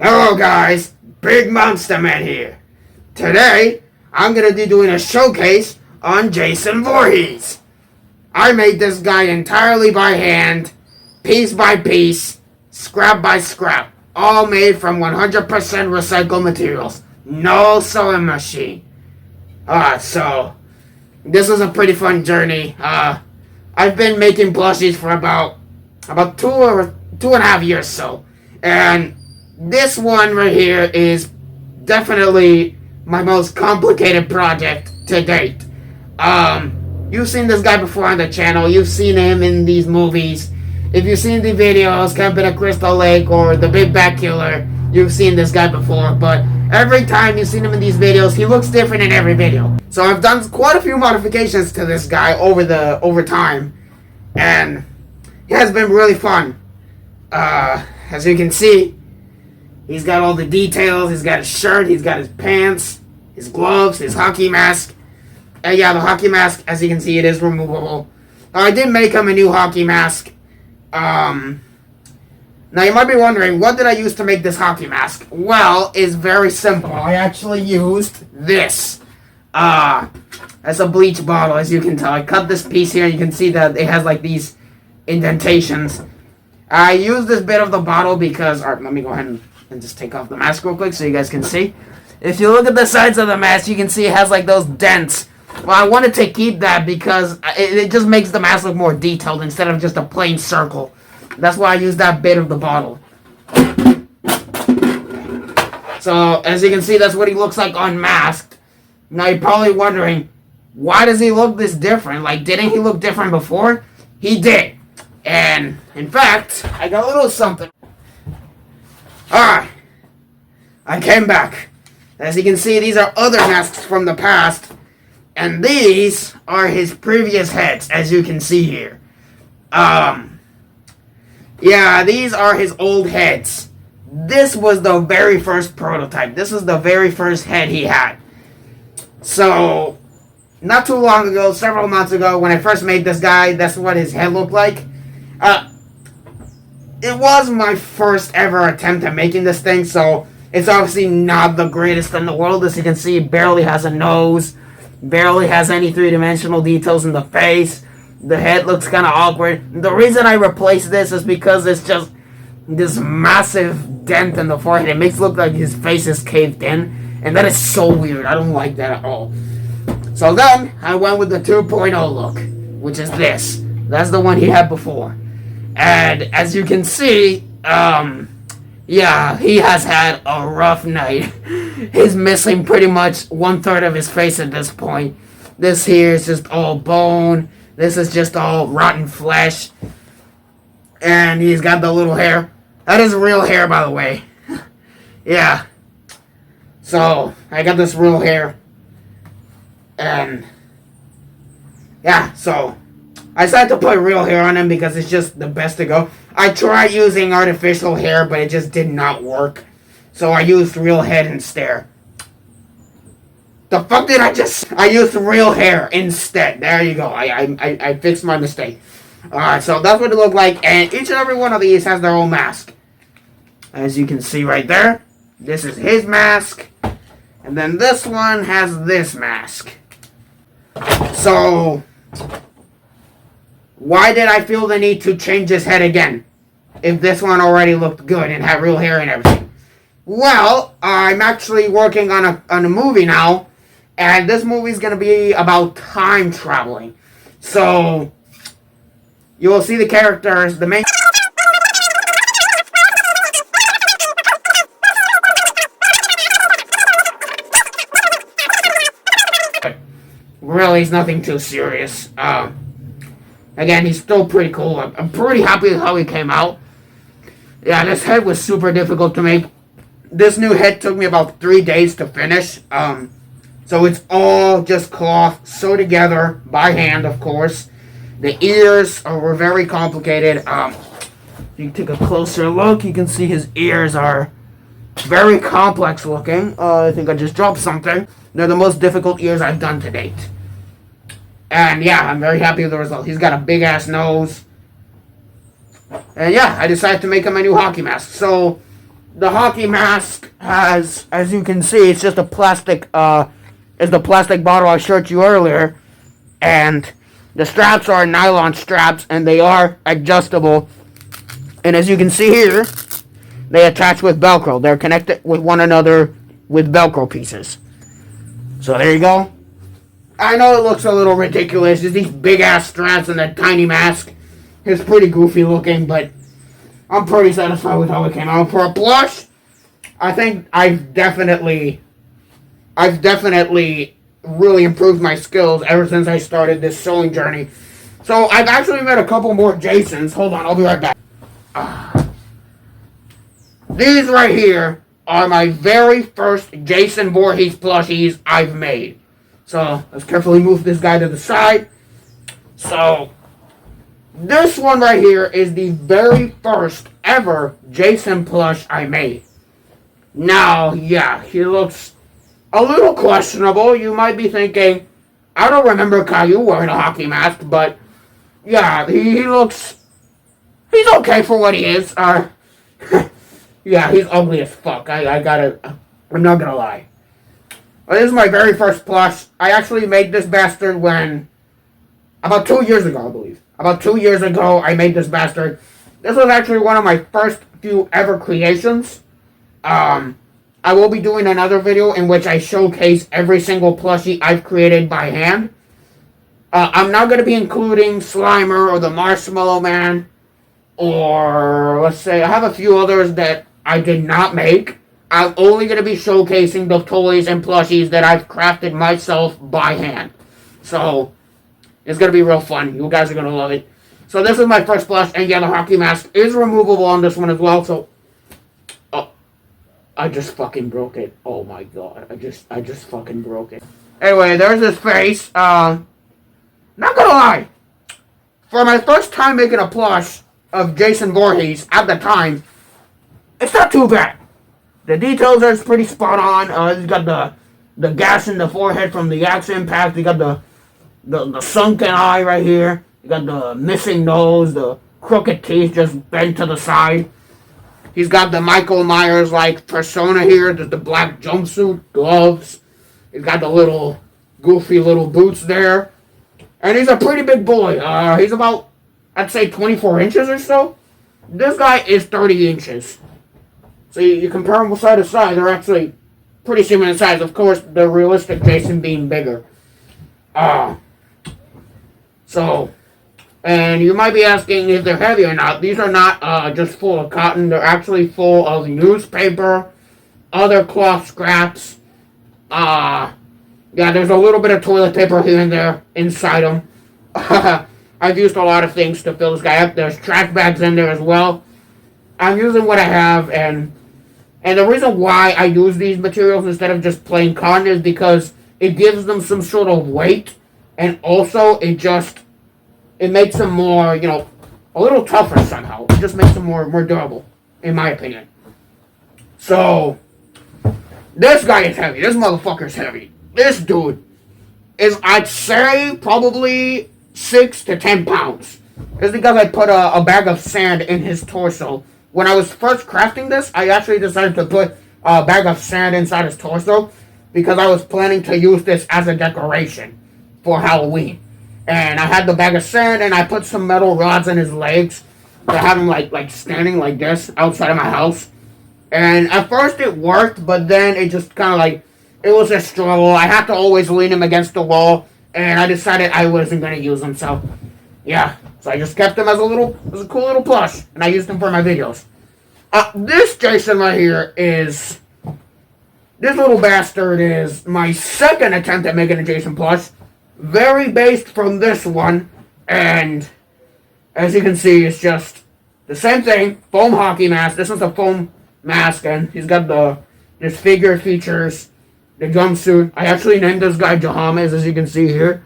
Hello guys, Big Monster Man here. Today, I'm gonna be doing a showcase on Jason Voorhees. I made this guy entirely by hand, piece by piece, scrap by scrap, all made from 100% recycled materials. No sewing machine. So, this was a pretty fun journey. I've been making plushies for about 2.5 years so, and this one right here is definitely my most complicated project to date. You've seen this guy before on the channel. You've seen him in these movies. If you've seen the videos, Camping at Crystal Lake or The Big Bat Killer, you've seen this guy before. But every time you've seen him in these videos, he looks different in every video. So I've done quite a few modifications to this guy over time, and it has been really fun. As you can see, he's got all the details. He's got his shirt, he's got his pants, his gloves, his hockey mask. And yeah, the hockey mask, as you can see, it is removable. I did make him a new hockey mask. Now you might be wondering, what did I use to make this hockey mask? Well, it's very simple. I actually used this. That's a bleach bottle, as you can tell. I cut this piece here, you can see that it has like these indentations. I used this bit of the bottle because, alright, let me go ahead and just take off the mask real quick so you guys can see. If you look at the sides of the mask, you can see it has like those dents. Well, I wanted to keep that because it just makes the mask look more detailed instead of just a plain circle. That's why I used that bit of the bottle. So, as you can see, that's what he looks like unmasked. Now, you're probably wondering, why does he look this different? Like, didn't he look different before? He did. And, in fact, I got a little something. Alright. I came back. As you can see, these are other masks from the past. And these are his previous heads, as you can see here. Yeah, these are his old heads. This was the very first prototype. This was the very first head he had. So, not too long ago, several months ago, when I first made this guy, that's what his head looked like. It was my first ever attempt at making this thing, so it's obviously not the greatest in the world. As you can see, it barely has a nose, barely has any three-dimensional details in the face. The head looks kind of awkward. The reason I replaced this is because it's just this massive dent in the forehead. It makes it look like his face is caved in, and that is so weird. I don't like that at all. So then, I went with the 2.0 look, which is this. That's the one he had before. And as you can see, yeah, he has had a rough night. He's missing pretty much 1/3 of his face at this point. This here is just all bone. This is just all rotten flesh. And he's got the little hair. That is real hair, by the way. Yeah. So, I got this real hair. And, yeah, so I decided to put real hair on him because it's just the best to go. I tried using artificial hair, but it just did not work. So I used real head instead. The fuck did I just... I used real hair instead. There you go. I fixed my mistake. Alright, so that's what it looked like. And each and every one of these has their own mask. As you can see right there. This is his mask. And then this one has this mask. So, why did I feel the need to change his head again? If this one already looked good and had real hair and everything. Well, I'm actually working on a movie now. And this movie is going to be about time traveling. So, you will see the characters, the main... Really, it's nothing too serious. Again, he's still pretty cool. I'm pretty happy with how he came out. Yeah, this head was super difficult to make. This new head took me about 3 days to finish. So it's all just cloth sewed together by hand, of course. The ears were very complicated. If you take a closer look, you can see his ears are very complex looking. I think I just dropped something. They're the most difficult ears I've done to date. And yeah, I'm very happy with the result. He's got a big ass nose. And yeah, I decided to make him a new hockey mask. So The hockey mask has, as you can see, it's just a plastic, it's the plastic bottle I showed you earlier. And the straps are nylon straps, and they are adjustable. And as you can see here, they attach with Velcro. They're connected with one another with Velcro pieces. So there you go. I know it looks a little ridiculous. There's these big ass straps and that tiny mask. It's pretty goofy looking, but I'm pretty satisfied with how it came out. For a plush, I think I've definitely really improved my skills ever since I started this sewing journey. So I've actually made a couple more Jasons. Hold on, I'll be right back. These right here are my very first Jason Voorhees plushies I've made. So let's carefully move this guy to the side. So this one right here is the very first ever Jason plush I made. Now, yeah, he looks a little questionable. You might be thinking, I don't remember Caillou wearing a hockey mask, but yeah, he looks, he's okay for what he is. Yeah, he's ugly as fuck. I'm not gonna lie. Well, this is my very first plush. I actually made this bastard about 2 years ago, I believe. About 2 years ago, I made this bastard. This was actually one of my first few ever creations. I will be doing another video in which I showcase every single plushie I've created by hand. I'm not going to be including Slimer or the Marshmallow Man, or let's say I have a few others that I did not make. I'm only going to be showcasing the toys and plushies that I've crafted myself by hand. So it's going to be real fun. You guys are going to love it. So this is my first plush, and yeah, the hockey mask is removable on this one as well. So I just fucking broke it. Oh my god. I just fucking broke it. Anyway, there's his face. Not gonna lie. For my first time making a plush of Jason Voorhees at the time, it's not too bad. The details are pretty spot on. He's got the gash in the forehead from the axe impact. You got the sunken eye right here. You got the missing nose, the crooked teeth just bent to the side. He's got the Michael Myers-like persona here. There's the black jumpsuit, gloves. He's got the little goofy little boots there. And he's a pretty big boy. He's about, I'd say, 24 inches or so. This guy is 30 inches. So you compare them side to side, they're actually pretty similar in size. Of course, the realistic Jason being bigger. And you might be asking if they're heavy or not. These are not just full of cotton. They're actually full of newspaper, other cloth scraps. Yeah, there's a little bit of toilet paper here and there inside them. I've used a lot of things to fill this guy up. There's trash bags in there as well. I'm using what I have, and the reason why I use these materials instead of just plain cotton is because it gives them some sort of weight, and also it makes them more, a little tougher somehow. It just makes them more durable, in my opinion. So, this guy is heavy. This motherfucker's heavy. This dude is, I'd say, probably 6 to 10 pounds. It's because I put a bag of sand in his torso. When I was first crafting this, I actually decided to put a bag of sand inside his torso because I was planning to use this as a decoration for Halloween. And I had the bag of sand, and I put some metal rods in his legs to have him like standing like this outside of my house. And at first it worked, but then it just kind of it was a struggle. I had to always lean him against the wall, and I decided I wasn't going to use him. So, yeah. So I just kept him as a cool little plush, and I used him for my videos. This Jason right here this little bastard is my second attempt at making a Jason plush. Very based from this one, and as you can see, it's just the same thing. Foam hockey mask. This one's a foam mask, and he's got this figure features the jumpsuit. I actually named this guy Jahames, as you can see here.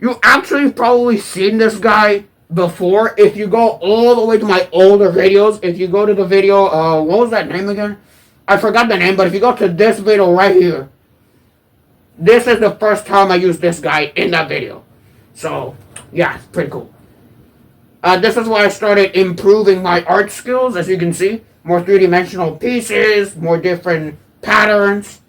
You actually probably seen this guy before. If you go all the way to my older videos, if you go to the video, what was that name again? I forgot the name, but if you go to this video right here, this is the first time I used this guy in that video. So, yeah, it's pretty cool. This is why I started improving my art skills. As you can see, more three-dimensional pieces, more different patterns.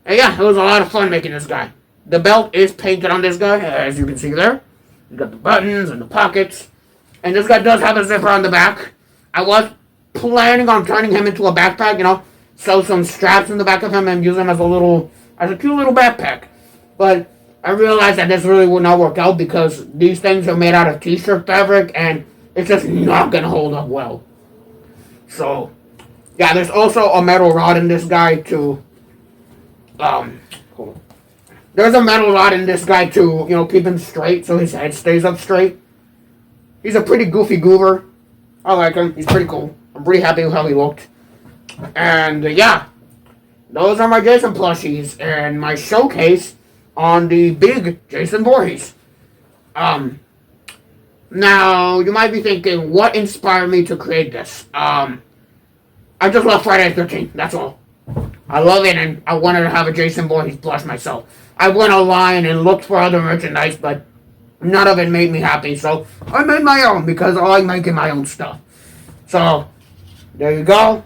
And yeah, it was a lot of fun making this guy. The belt is painted on this guy, as you can see there. You got the buttons and the pockets. And this guy does have a zipper on the back. I was planning on turning him into a backpack, you know, sew some straps in the back of him and use him as a cute little backpack. But I realized that this really would not work out because these things are made out of t-shirt fabric and it's just not going to hold up well. So, yeah, there's also a metal rod in this guy to, hold on. There's a metal rod in this guy to, you know, keep him straight so his head stays up straight. He's a pretty goofy goober. I like him. He's pretty cool. I'm pretty happy with how he looked. And, yeah, those are my Jason plushies and my showcase on the big Jason Voorhees. Now, you might be thinking, what inspired me to create this? I just love Friday the 13th, that's all. I love it, and I wanted to have a Jason Voorhees plush myself. I went online and looked for other merchandise, but none of it made me happy, so I made my own, because I like making my own stuff. So, there you go.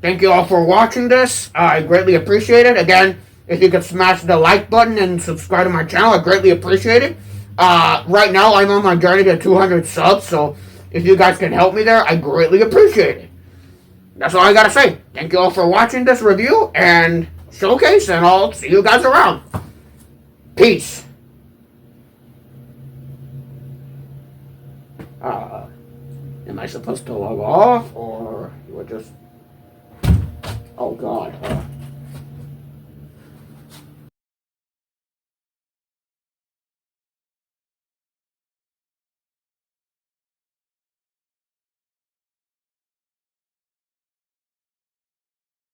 Thank you all for watching this. I greatly appreciate it. Again, if you could smash the like button and subscribe to my channel, I greatly appreciate it. Right now, I'm on my journey to 200 subs, so if you guys can help me there, I greatly appreciate it. That's all I gotta say. Thank you all for watching this review and showcase, and I'll see you guys around. Peace. Am I supposed to log off, or you would just... Oh, God.